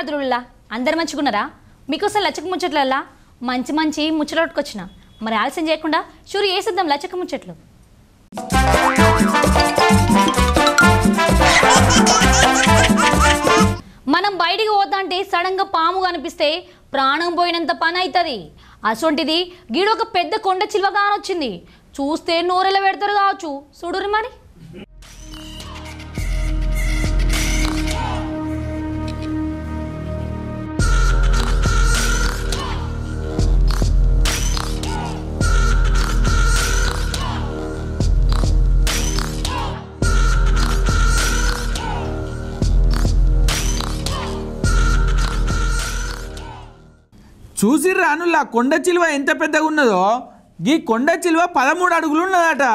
యాద్రుల్లా అందరు మంచిగున్నారా? మీకోసం లచ్చక ముచ్చట్లల్లా మంచి మంచి ముచ్చటకొచ్చిన. మరి ఆలస్యం చేయకుండా షూరు చేసేద్దాం లచ్చక ముచ్చట్లు. మనం బయటికి పోతాంటే సడన్గా పాము కనిపిస్తే ప్రాణం పోయినంత పని అవుతుంది. అసొంటిది గీడొక పెద్ద కొండ చిల్వ కానొచ్చింది. చూస్తే నోరెల పెడతారు కావచ్చు. చూడురు మరి. చూసిర్రా అనుల్లా కొండ చిలువ ఎంత పెద్దగా ఉన్నదో. ఈ కొండ చిలువ 13 అడుగులు ఉన్నదట.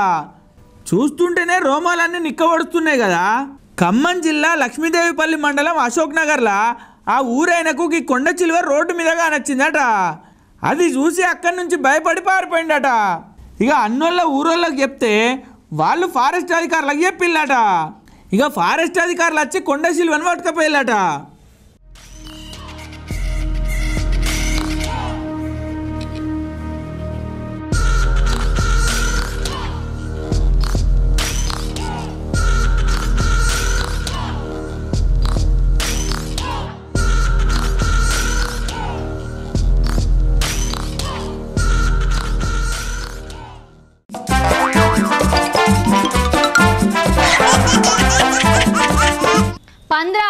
చూస్తుంటేనే రోమాలన్నీ నిక్కబడుతున్నాయి కదా. ఖమ్మం జిల్లా లక్ష్మీదేవిపల్లి మండలం అశోక్ నగర్లా ఆ ఊరైనకు ఈ కొండ చిలువ రోడ్డు మీదగా నచ్చిందట. అది చూసి అక్కడి నుంచి భయపడి పారిపోయిందట. ఇక అన్నోళ్ళ ఊరోళ్ళకి చెప్తే వాళ్ళు ఫారెస్ట్ అధికారులకు చెప్పిల్లట. ఇక ఫారెస్ట్ అధికారులు వచ్చి కొండ చిలువను పట్టుకపోయిల్లట.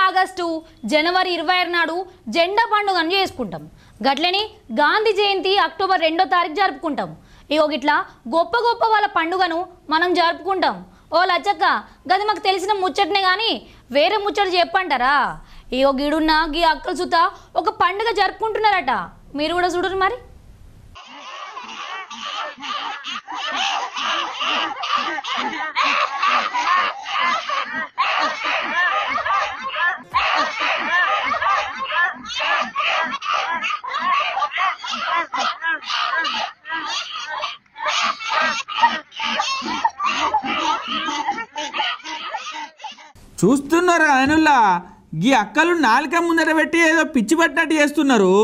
ఆగస్టు జనవరి 26 నాడు జెండా పండుగను చేసుకుంటాం. గట్లని గాంధీ జయంతి అక్టోబర్ 2వ తారీఖు జరుపుకుంటాం. ఇగో గిట్లా గొప్ప గొప్ప వాళ్ళ పండుగను మనం జరుపుకుంటాం. ఓ లచ్చక్క గది మాకు తెలిసిన ముచ్చటనే కానీ వేరే ముచ్చట చెప్పంటారా? ఇగో గిడున్న గీ అక్కల సుత ఒక పండుగ జరుపుకుంటున్నారట. మీరు కూడా చూడరు మరి. చూస్తున్నారు ఆయనుల్లా ఈ అక్కలు నాలుక ముందర పెట్టి ఏదో పిచ్చి పట్టినట్టు చేస్తున్నారు.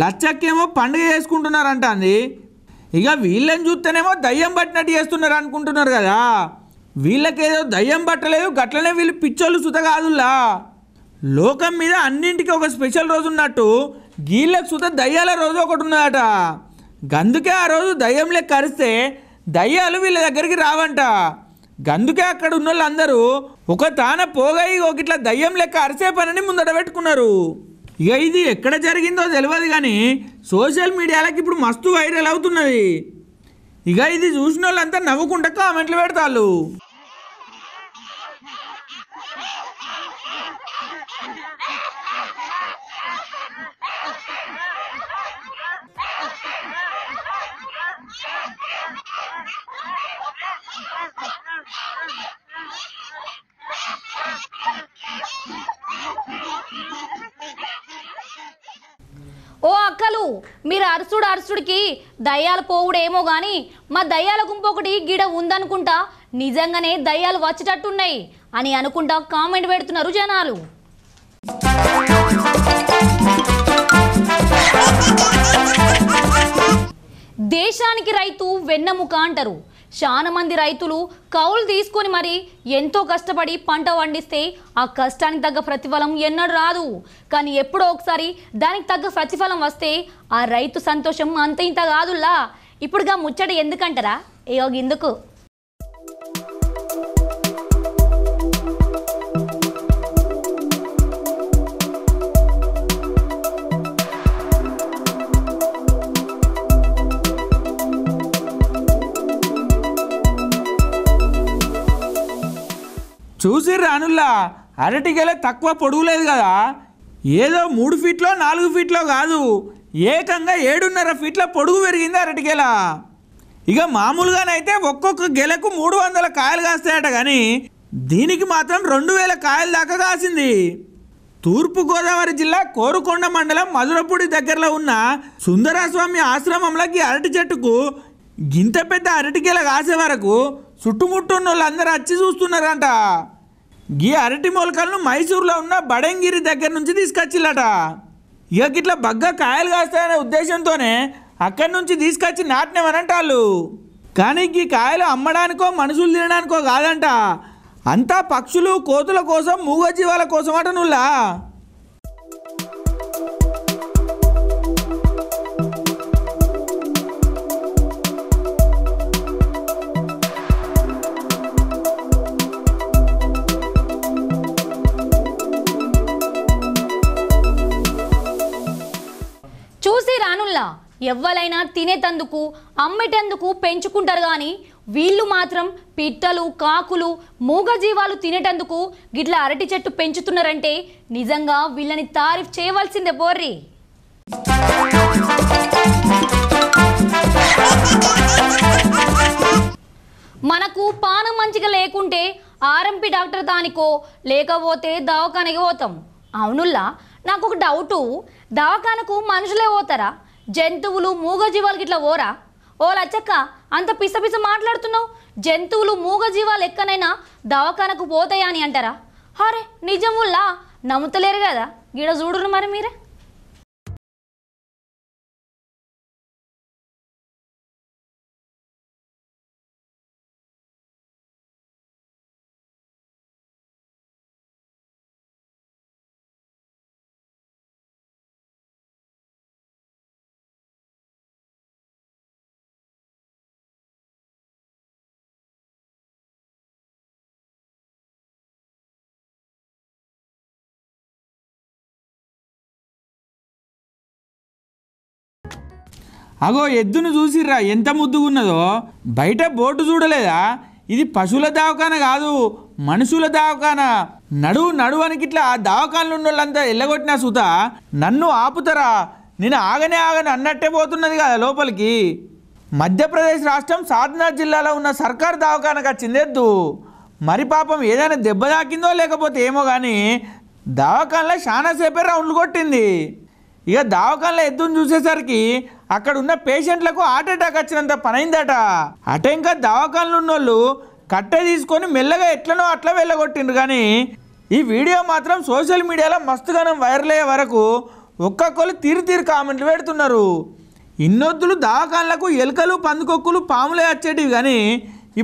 లచ్చక్కేమో పండుగ చేసుకుంటున్నారంట అంది. ఇక వీళ్ళని చూస్తేనేమో దయ్యం పట్టినట్టు చేస్తున్నారు అనుకుంటున్నారు కదా. వీళ్ళకేదో దయ్యం పట్టలేదు, గట్లనే వీళ్ళు పిచ్చోళ్ళు సుత కాదుల్లా. లోకం మీద అన్నింటికి ఒక స్పెషల్ రోజు ఉన్నట్టు వీళ్ళకి సుత దయ్యాల రోజు ఒకటి ఉన్నదట. గందుకే ఆ రోజు దయ్యం లెక్క అరిస్తే దయ్యాలు వీళ్ళ దగ్గరికి రావంట. గందుకే అక్కడ ఉన్న వాళ్ళందరూ ఒక తాన పోగాయి ఒకట్లా దయ్యం లెక్క అరిసే పనిని ముందట పెట్టుకున్నారు. ఇక ఇది ఎక్కడ జరిగిందో తెలియదు కానీ సోషల్ మీడియాలకు ఇప్పుడు మస్తు వైరల్ అవుతున్నది. ఇక ఇది చూసిన వాళ్ళంతా నవ్వుకుంటా కామెంట్లు పెడతారు. ఓ అక్కలు మీరు అరుసుడికి దయ్యాలు పోవుడేమో కానీ మా దయ్యాల గుంపు ఒకటి గిడ ఉందనుకుంటా నిజంగానే దయ్యాలు వచ్చేటట్టున్నాయి అని అనుకుంటా కామెంట్ పెడుతున్నారు జనాలు. దేశానికి రైతు వెన్నెముక అంటారు. చాలా మంది రైతులు కౌలు తీసుకొని మరి ఎంతో కష్టపడి పంట పండిస్తే ఆ కష్టానికి తగ్గ ప్రతిఫలం ఎన్నడూ రాదు. కానీ ఎప్పుడో ఒకసారి దానికి తగ్గ ప్రతిఫలం వస్తే ఆ రైతు సంతోషం అంత ఇంత కాదుల్లా. ఇప్పుడుగా ముచ్చట ఎందుకంటారా? ఏయో ఎందుకు చూసి రానుల్లా అరటిగెల తక్కువ పొడుగు లేదు కదా. ఏదో 3 ఫీట్లో 4 ఫీట్లో కాదు, ఏకంగా 7.5 ఫీట్ల పొడుగు పెరిగింది అరటిగెల. ఇక మామూలుగానైతే ఒక్కొక్క గెలకు 300 కాయలు కాస్తాయట కానీ దీనికి మాత్రం 2000 కాయల దాకా కాసింది. తూర్పుగోదావరి జిల్లా కోరుకొండ మండలం మధురపూడి దగ్గరలో ఉన్న సుందరస్వామి ఆశ్రమంలోకి అరటి చెట్టుకు గింత పెద్ద అరటిగెల కాసే వరకు చుట్టుముట్టున్న వాళ్ళందరూ వచ్చి చూస్తున్నారంట. గీ అరటి మొలకలను మైసూర్లో ఉన్న బడంగిరి దగ్గర నుంచి తీసుకొచ్చిల్లట. ఇక ఇట్లా బగ్గ కాయలు కాస్తాయనే ఉద్దేశంతోనే అక్కడి నుంచి తీసుకొచ్చి నాటినామనంటాళ్ళు. కానీ ఈ కాయలు అమ్మడానికో మనుషులు తినడానికో కాదంట, అంతా పక్షులు కోతుల కోసం మూగజీవాల కోసం అట నుల్లా. చూసి రానుల్లా ఎవ్వలైనా తినేటందుకు అమ్మేటందుకు పెంచుకుంటారు కానీ వీళ్ళు మాత్రం పిట్టలు కాకులు మూగజీవాలు తినేటందుకు గిట్ల అరటి చెట్టు పెంచుతున్నారంటే నిజంగా వీళ్ళని తారీఫ్ చేయవలసిందే పోర్రి. మనకు పానం మంచిగా లేకుంటే ఆర్ఎంపీ డాక్టర్ దానికో లేకపోతే దవాఖానకి పోతాం. అవునుల్లా నాకు ఒక డౌటు, దవాఖానకు మనుషులే పోతారా, జంతువులు మూగజీవాలు గిట్లా పోరా? ఓ లచ్చక్క అంత పిసపిస మాట్లాడుతున్నావు, జంతువులు మూగజీవాలు ఎక్కనైనా దవాఖానకు పోతాయా అని అంటారా? అరే నిజముల్లా నమ్ముతలేరు కదా, గిడ చూడురు మరి మీరే. అగో ఎద్దును చూసిర్రా ఎంత ముద్దుగున్నదో. బయట బోటు చూడలేదా? ఇది పశువుల దవాఖాన కాదు, మనుషుల దవాఖాన. నడువు అని ఇట్లా ఆ దవాఖానలు ఉన్న వాళ్ళంతా ఎల్లగొట్టినా సుత నన్ను ఆపుతారా? నేను ఆగనే అన్నట్టే పోతున్నది కదా లోపలికి. మధ్యప్రదేశ్ రాష్ట్రం సాధనాథ్ జిల్లాలో ఉన్న సర్కార్ దవాఖానకు వచ్చింది ఎద్దు. మరి పాపం ఏదైనా దెబ్బ తాకిందో లేకపోతే ఏమో కానీ దవాఖానలో చాలాసేపే రౌండ్లు కొట్టింది. ఇక దవాఖానలో ఎద్దును చూసేసరికి అక్కడ ఉన్న పేషెంట్లకు హార్ట్ అటాక్ వచ్చినంత పనైందట. అట ఇంకా దవాఖానలు ఉన్నోళ్ళు కట్టె తీసుకొని మెల్లగా ఎట్లనో అట్లా వెళ్ళగొట్టిండ్రు. కానీ ఈ వీడియో మాత్రం సోషల్ మీడియాలో మస్తుగానం వైరల్ అయ్యే వరకు ఒక్కొక్కరు తీరు కామెంట్లు పెడుతున్నారు. ఇన్నొద్దులు దవాఖానలకు ఎలుకలు పందుకొక్కులు పాములే వచ్చేటివి కానీ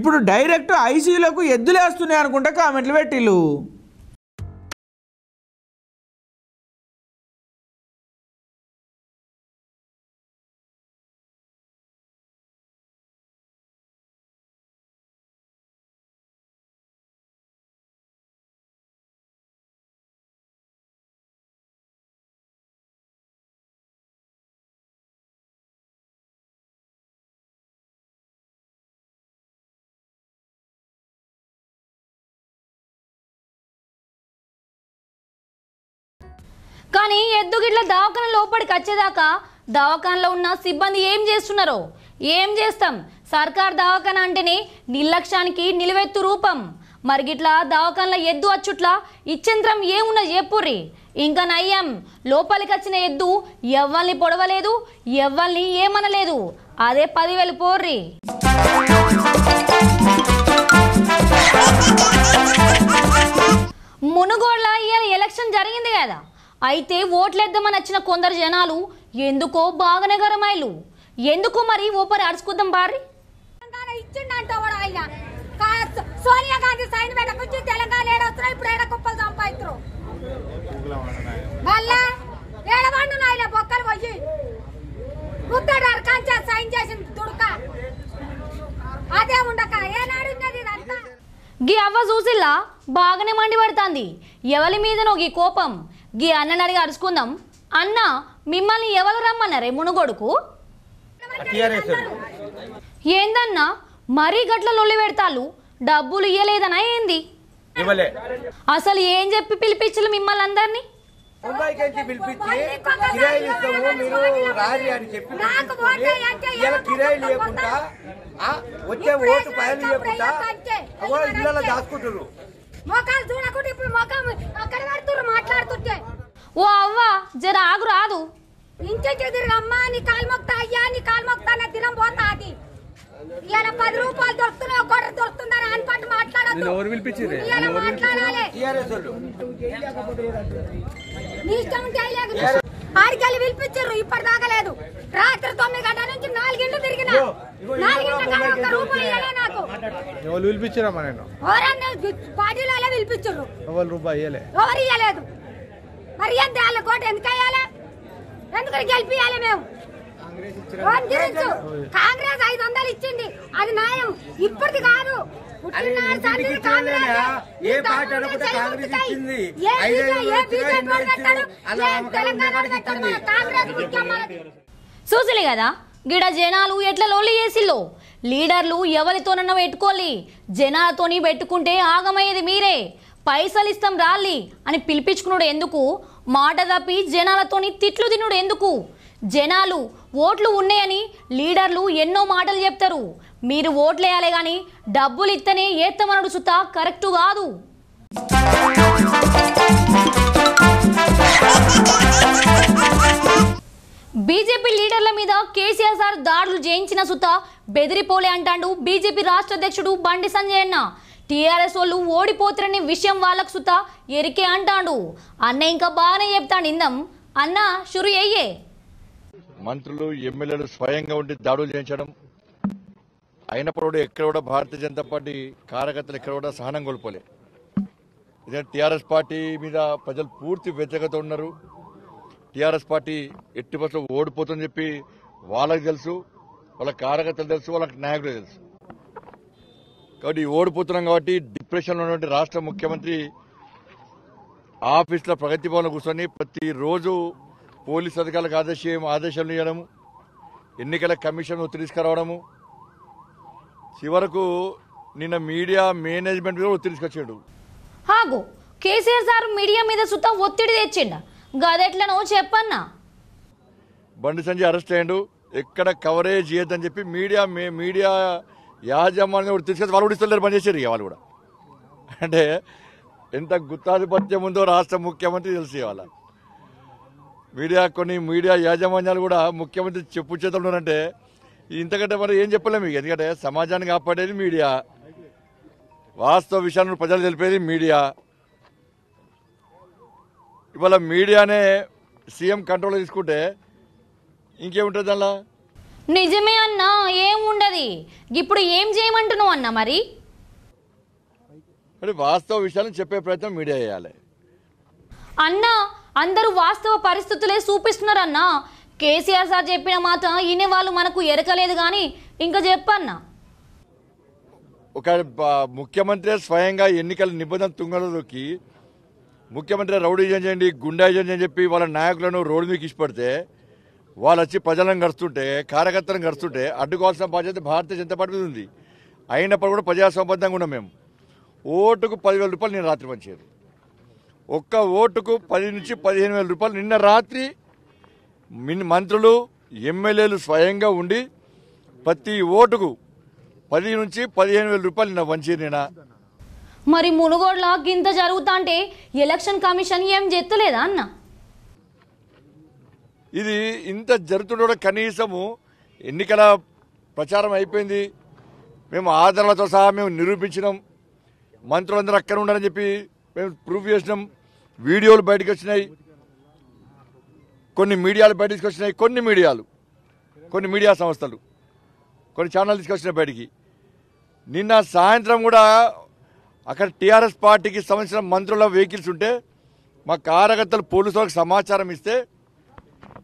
ఇప్పుడు డైరెక్ట్ ఐసీయూలకు ఎద్దులే వస్తున్నాయి అనుకుంటా కామెంట్లు పెట్టిళ్ళు. కానీ ఎద్దు గిట్ల దవాఖాన లోపలికి వచ్చేదాకా దవాఖానలో ఉన్న సిబ్బంది ఏం చేస్తున్నారో ఏం చేస్తాం. సర్కార్ దవాఖాన అంటేనే నిర్లక్ష్యానికి నిలువెత్తు రూపం. మరి గిట్లా దవాఖానలో ఎద్దు వచ్చుట్లా ఇచ్చేంత్రం ఏమున్నది చెప్పుర్రి. ఇంకా నయ్యం లోపలికి వచ్చిన ఎద్దు ఎవ్వల్ని పొడవలేదు, ఎవ్వల్ని ఏమనలేదు. అదే 10,000 పోర్రి. మునుగోడ్ల ఇవాళ ఎలక్షన్ జరిగింది కదా, అయితే ఓట్లేద్దామని వచ్చిన కొందరు జనాలు ఎందుకో బాగానే గరమైలు. ఎందుకు మరి ఓపరి అడుచుకుందాం బార్రి. సోనియా గాంధీ సైన్ పెట్టకొచ్చి తెలంగాణ ఏడొస్తున్నా, ఇప్పుడు ఏడ కుప్పలు సంపాదిస్తారు. మళ్ళా ఏడవండు నాయన బొక్కలు పోయి ముద్దడు కంచా సైన్ చేసిన దుడుక అదే ఉండక ఏనాడు ఇదంతా. గీ అవ్వ చూసిల్లా బాగానే మండి పడుతుంది. ఎవరి మీదనో గీ కోపం. గీ అన్నని అడిగి అరుచుకుందాం. అన్న మిమ్మల్ని ఎవరు రమ్మన్నారే మునుగోడుకు? ఏందన్నా మరీ గట్ల లొల్లి పెడతాళ్ళు, డబ్బులు ఇయ్యలేదనా ఏంది? అసలు ఏం చెప్పి పిలిపించలు మిమ్మల్ని అందరినీ? ఓ అవ్వ జర ఆగు రాదు. ఇంటికి తిరిగమ్మా నీ కాలు మొక్తా అయ్యా నీ కాలు మొక్తా దినం పోతా. అది ఇలా 10 రూపాయలు దొరుకుతున్నాయి, 1 దొరుకుతుందని అని పట్టు మాట్లాడదు. ఇవాళ మాట్లాడాలి. నీ ఇష్టం ఉంటే అయ్యలేదు. ఆడికెళ్ళి పిలిపించారు, ఇప్పటిదాకా లేదు. రాత్రి 9 గంటల నుంచి 4 గంటలు తిరిగిన. 4 గంటల కాడ ఒక్క రూపాయి ఇవ్వలే నాకు. ఎవరు పిలిపించారమ్మా? నేను ఎవరన్నా పార్టీలో పిలిపించారు, ఎవరు రూపాయి ఇవ్వలే. ఎవరు ఇవ్వలేదు. మరి ఎంత వాళ్ళ కోట ఎందుకు అయ్యాలి? ఎందుకు గెలిపియాలి? మేము కాంగ్రెస్ 500 ఇచ్చింది, అది న్యాయం. ఇప్పటిది కాదు. చూసలే కదా గిడ జనాలు ఎట్లా లోలి చేసిల్లో. లీడర్లు ఎవరితోనన్నా పెట్టుకోవాలి, జనాలతోని పెట్టుకుంటే ఆగమయ్యేది మీరే. పైసలు ఇస్తాం రాలి అని పిలిపించుకున్నాడు ఎందుకు? మాట తప్పి జనాలతోని తిట్లు తినుడు ఎందుకు? జనాలు ఓట్లు ఉన్నాయని లీడర్లు ఎన్నో మాటలు చెప్తారు. మీరు ఓట్లేయాలి కానీ డబ్బులు ఇస్తేనే ఏత్తమనడు సుతా కరెక్టు కాదు. బీజేపీ లీడర్ల మీద కేసీఆర్ సార్ దాడులు చేయించిన సుత బెదిరిపోలే అంటాడు బీజేపీ రాష్ట్ర అధ్యక్షుడు బండి సంజయ్ అన్న. టీఆర్ఎస్ వాళ్ళు ఓడిపోతారనే విషయం వాళ్ళకు సుత ఎరికే అంటాడు అన్న. ఇంకా బాగానే చెప్తాడు ఇందం అన్న. షురు అయ్యే మంత్రులు ఎమ్మెల్యేలు స్వయంగా ఉండి దాడులు చేయించడం అయినప్పుడు ఎక్కడ కూడా భారతీయ జనతా పార్టీ కార్యకర్తలు ఎక్కడ కూడా సహనం కోల్పోలే. ఇదే టీఆర్ఎస్ పార్టీ మీద ప్రజలు పూర్తి వ్యతిరేకత ఉన్నారు. టీఆర్ఎస్ పార్టీ ఎట్టి బస్సులో ఓడిపోతుందని చెప్పి వాళ్ళకి తెలుసు, వాళ్ళ కార్యకర్తలు తెలుసు, వాళ్ళకి నాయకులు తెలుసు. కాబట్టి ఓడిపోతున్నాం కాబట్టి డిప్రెషన్లో ఉన్నటువంటి రాష్ట్ర ముఖ్యమంత్రి ఆఫీసులో ప్రగతి భవన్లో కూర్చొని ప్రతిరోజు పోలీస్ అధికారులకు ఆదేశాలు ఇవ్వడము, ఎన్నికల కమిషన్ తీసుకురావడము, చివరకు నిన్న మీడియా మేనేజ్మెంట్ మీద ఒత్తిడి తీసుకొచ్చాడు. హాగో కేసీఆర్ సార్ మీడియా మీద సుత ఒత్తిడి తెచ్చిండ, గదెట్లనో చెప్పన్నా. బండి సంజయ్ అరెస్ట్ అయ్యాడు, ఎక్కడ కవరేజ్ చేయొద్దని చెప్పి మీడియా యాజమాన్యం తీసుకొచ్చి వాళ్ళు కూడా ఇస్తలేరు, పనిచేసారు. ఇక వాళ్ళు కూడా అంటే ఎంత గుత్తాధిపత్యం ఉందో రాష్ట్ర ముఖ్యమంత్రి తెలిసి ఇవాళ కొన్ని మీడియా యాజమాన్యాలు కూడా ముఖ్యమంత్రి చెప్పు చేతులు ఉన్నారంటే ఇంతకంటే మరి ఏం చెప్పలేము. మీకు ఎందుకంటే సమాజాన్ని కాపాడేది మీడియా, వాస్తవ విషయాలను ప్రజలు తెలిపేది మీడియా. ఇవాళ మీడియానే సీఎం కంట్రోల్ తీసుకుంటే ఇంకేముంటుంది అలా? నిజమే అన్నా, ఏముండదు. ఇప్పుడు ఏం చేయమంటున్నావు అన్న? మరి వాస్తవ విషయాలను చెప్పే ప్రయత్నం మీడియా చేయాలి అన్నా. అందరూ వాస్తవ పరిస్థితులే చూపిస్తున్నారు అన్నా. కేసీఆర్ సార్ చెప్పిన మాట ఈయన వాళ్ళు మనకు ఎరకలేదు కానీ ఇంకా చెప్పన్నా. ఒక ముఖ్యమంత్రి స్వయంగా ఎన్నికల నిబంధన తుంగలోకి ముఖ్యమంత్రి రౌడీజం చేయండి, గుండాయిజం అని చెప్పి వాళ్ళ నాయకులను రోడ్డు మీకు ఇష్టపడితే వాళ్ళు వచ్చి ప్రజలను గడుస్తుంటే, కార్యకర్తలను గడుస్తుంటే అడ్డుకోవాల్సిన బాధ్యత భారతీయ జనతా పార్టీ మీద ఉంది. అయినప్పుడు కూడా ప్రజాస్వామ్యంగా ఉన్నాం మేము. ఓటుకు 10,000 రూపాయలు నేను రాత్రి పంచేది. ఒక్క ఓటుకు 10 నుంచి 15,000 రూపాయలు నిన్న రాత్రి మంత్రులు ఎమ్మెల్యేలు స్వయంగా ఉండి ప్రతి ఓటుకు 10 నుంచి 15,000 రూపాయలు నిన్న పంచేది. నిన్న మరి మునుగోడ్ల గింత జరుగుతా అంటే ఎలక్షన్ కమిషన్ ఏం చెత్తలేదా అన్న? ఇది ఇంత జరుగుతుండ కనీసము ఎన్నికల ప్రచారం అయిపోయింది, మేము ఆధారాలతో సహా మేము నిరూపించినాం, మంత్రులందరూ అక్కడ ఉండాలని చెప్పి మేము ప్రూఫ్ చేసినాం. వీడియోలు బయటకు వచ్చినాయి, కొన్ని మీడియాలు బయటకు వచ్చినాయి, కొన్ని మీడియా సంస్థలు కొన్ని ఛానల్ తీసుకొచ్చినాయి బయటికి. నిన్న సాయంత్రం కూడా అక్కడ టీఆర్ఎస్ పార్టీకి సంబంధించిన మంత్రుల వెహికల్స్ ఉంటే మా కార్యకర్తలు పోలీసులకు సమాచారం ఇస్తే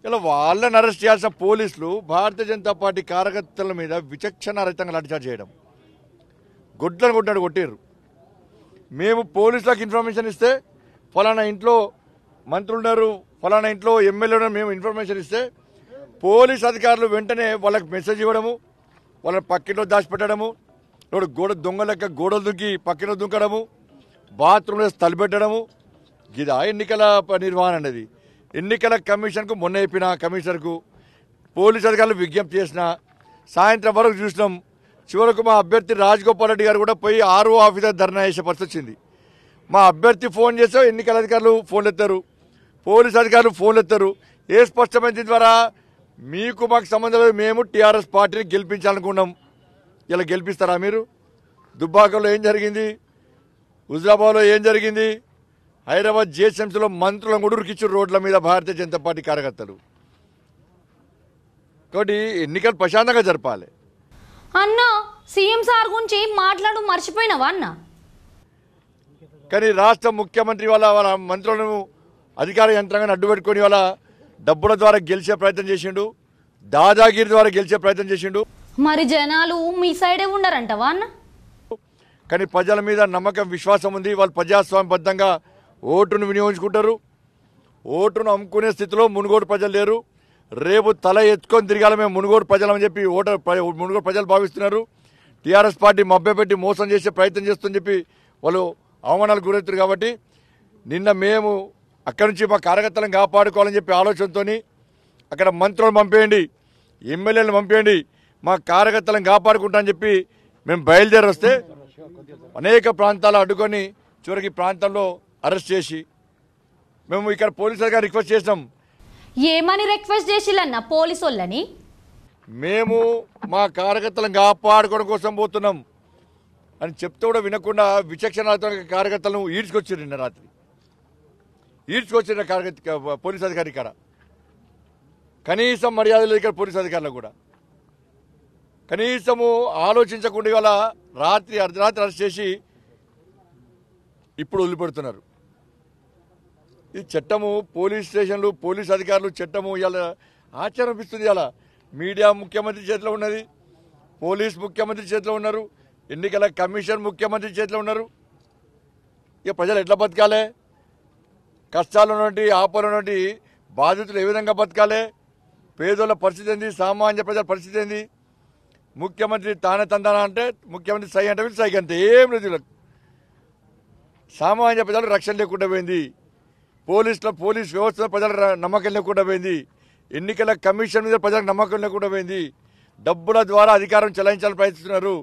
ఇలా వాళ్ళని అరెస్ట్ చేయాల్సిన పోలీసులు భారతీయ జనతా పార్టీ కార్యకర్తల మీద విచక్షణారహితంగా లాఠీచార్జ్ చేయడం, గొడ్లను కొట్టారు. మేము పోలీసులకు ఇన్ఫర్మేషన్ ఇస్తే ఫలానా ఇంట్లో మంత్రులు ఉన్నారు, ఫలానా ఇంట్లో ఎమ్మెల్యే ఉన్నారు, మేము ఇన్ఫర్మేషన్ ఇస్తే పోలీస్ అధికారులు వెంటనే వాళ్ళకి మెసేజ్ ఇవ్వడము, వాళ్ళని పక్కింట్లో దాచిపెట్టడము, దొంగ లెక్క గోడలు దుంకి పక్కింట్లో దుంకడము, బాత్రూంలో తలపెట్టడము. ఇదా ఎన్నికల నిర్వహణ అనేది? ఎన్నికల కమిషన్కు మొన్న అయిపోయిన కమిషనర్కు పోలీస్ అధికారులు విజ్ఞప్తి చేసిన సాయంత్రం వరకు చూసినాం. చివరకు మా అభ్యర్థి రాజగోపాల్ రెడ్డి గారు కూడా పోయి ఆర్ఓ ఆఫీసర్ ధర్నా చేసే పరిస్థితి వచ్చింది. మా అభ్యర్థి ఫోన్ చేస్తే ఎన్నికల అధికారులు ఫోన్లు ఎత్తారు, పోలీస్ అధికారులు ఫోన్లు ఎత్తారు. ఏ స్పష్టమైన దీని ద్వారా మీకు మాకు సంబంధం లేదు, మేము టీఆర్ఎస్ పార్టీని గెలిపించాలనుకున్నాం. ఇలా గెలిపిస్తారా మీరు? దుబ్బాకలో ఏం జరిగింది? హుజరాబాద్లో ఏం జరిగింది? హైదరాబాద్ జిహెచ్ఎంసీలో మంత్రులను కూడా ఉరికిచ్చారు రోడ్ల మీద భారతీయ జనతా పార్టీ కార్యకర్తలు. కాబట్టి ఎన్నికలు ప్రశాంతంగా జరపాలి. అన్న సీఎం సార్ గురించి మాట్లాడు మర్చిపోయినావా అన్న? కానీ రాష్ట్ర ముఖ్యమంత్రి వాళ్ళ మంత్రులను అధికార యంత్రాంగాన్ని అడ్డుపెట్టుకొని వాళ్ళ డబ్బుల ద్వారా గెలిచే ప్రయత్నం చేసిండు, దాదాగిరి ద్వారా గెలిచే ప్రయత్నం చేసిండు. మరి జనాలు మీ సైడే ఉన్నారంటవా అన్న? కానీ ప్రజల మీద నమ్మకం విశ్వాసం ఉంది. వాళ్ళు ప్రజాస్వామ్యబద్ధంగా ఓటును వినియోగించుకుంటారు. ఓటును అమ్ముకునే స్థితిలో మునుగోడు ప్రజలు లేరు. రేపు తల ఎత్తుకొని తిరగాలి మేము మునుగోడు ప్రజలని చెప్పి మునుగోడు ప్రజలు భావిస్తున్నారు. టీఆర్ఎస్ పార్టీ మభ్యపెట్టి మోసం చేసే ప్రయత్నం చేస్తుందని చెప్పి వాళ్ళు అవమానాలకు గురవుతారు. కాబట్టి నిన్న మేము అక్కడి నుంచి మా కార్యకర్తలను కాపాడుకోవాలని చెప్పి ఆలోచనతో అక్కడ మంత్రులను పంపేయండి, ఎమ్మెల్యేలను పంపేయండి, మా కార్యకర్తలను కాపాడుకుంటామని చెప్పి మేము బయలుదేరి వస్తే అనేక ప్రాంతాలు అడ్డుకొని చివరికి ప్రాంతంలో అరెస్ట్ చేసి మేము ఇక్కడ పోలీసు అధికారులు రిక్వెస్ట్ చేసినాం. ఏమని రిక్వెస్ట్ చేసిల్లన్న పోలీసు వాళ్ళని? మేము మా కార్యకర్తలను కాపాడుకోవడం కోసం పోతున్నాం అని చెప్తే కూడా వినకుండా విచక్షణ కార్యకర్తలను ఈడ్చుకొచ్చారు. నిన్న రాత్రి ఈడ్చుకొచ్చిన పోలీసు అధికారి ఇక్కడ కనీసం మర్యాద లేదు. ఇక్కడ పోలీసు అధికారులకు కూడా కనీసము ఆలోచించకుండా ఇవాళ రాత్రి అర్ధరాత్రి అరెస్ట్ చేసి ఇప్పుడు వదిలిపెడుతున్నారు. ఈ చట్టము పోలీస్ స్టేషన్లు పోలీస్ అధికారులు చట్టము ఇవాళ ఆశ్చర్యం అనిపిస్తుంది. ఇవాళ మీడియా ముఖ్యమంత్రి చేతిలో ఉన్నది, పోలీస్ ముఖ్యమంత్రి చేతిలో ఉన్నారు, ఎన్నికల కమిషన్ ముఖ్యమంత్రి చేతిలో ఉన్నారు. ఇక ప్రజలు ఎట్లా బతకాలి? కష్టాలు ఉన్నటువంటి ఆపలు ఉన్నటువంటి బాధితులు ఏ విధంగా బతకాలి? పేదోళ్ళ పరిస్థితి ఏంది? సామాన్య ప్రజల పరిస్థితి ఏంది? ముఖ్యమంత్రి తానే తందానా అంటే ముఖ్యమంత్రి సై అంటే సై అంతే, ఏం లేదు. సామాన్య ప్రజలు రక్షణ లేకుండా పోయింది. పోలీస్ వ్యవస్థ ప్రజల నమ్మకం లేకుండా పోయింది. ఎన్నికల కమిషన్ మీద ప్రజలకు నమ్మకం లేకుండా పోయింది. డబ్బుల ద్వారా అధికారం చెలాయించాలని ప్రయత్నిస్తున్నారు,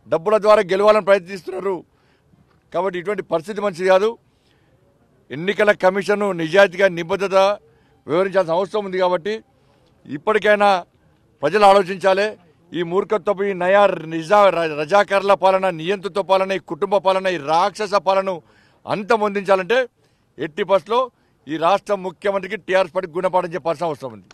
డబ్బుల ద్వారా గెలవాలని ప్రయత్నిస్తున్నారు. కాబట్టి ఇటువంటి పరిస్థితి మంచిది కాదు. ఎన్నికల కమిషన్ నిజాయితీగా నిబద్ధత వివరించాల్సిన అవసరం ఉంది. కాబట్టి ఇప్పటికైనా ప్రజలు ఆలోచించాలి. ఈ మూర్ఖత్వపు ఈ నయా రజాకర్ల పాలన, నియంతృత్వ పాలన, ఈ కుటుంబ పాలన, ఈ రాక్షస పాలన అంతమొందించాలంటే ఎట్టి బస్లో ఈ రాష్ట్ర ముఖ్యమంత్రికి టీఆర్ఎస్ పార్టీ గుణపాఠం చెప్పాల్సిన అవసరం ఉంది.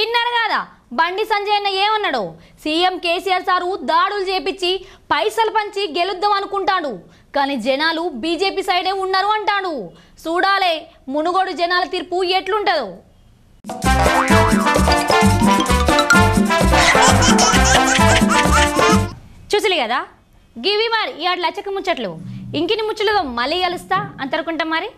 ఇన్నారు కదా బండి సంజయ్ అన్న ఏమన్నాడు? సీఎం కేసీఆర్ సారు దాడులు చేపించి పైసలు పంచి గెలుద్దాం అనుకుంటాడు, కానీ జనాలు బీజేపీ సైడే ఉన్నారు అంటాడు. చూడాలే మునుగోడు జనాల తీర్పు ఎట్లుంటుందో. చూసలే కదా గివి మరి ఈ లచ్చక ముచ్చట్లు. ఇంకిని ముచ్చట్లు మళ్ళీ కలుస్తా అంతరుకుంటాం మరి.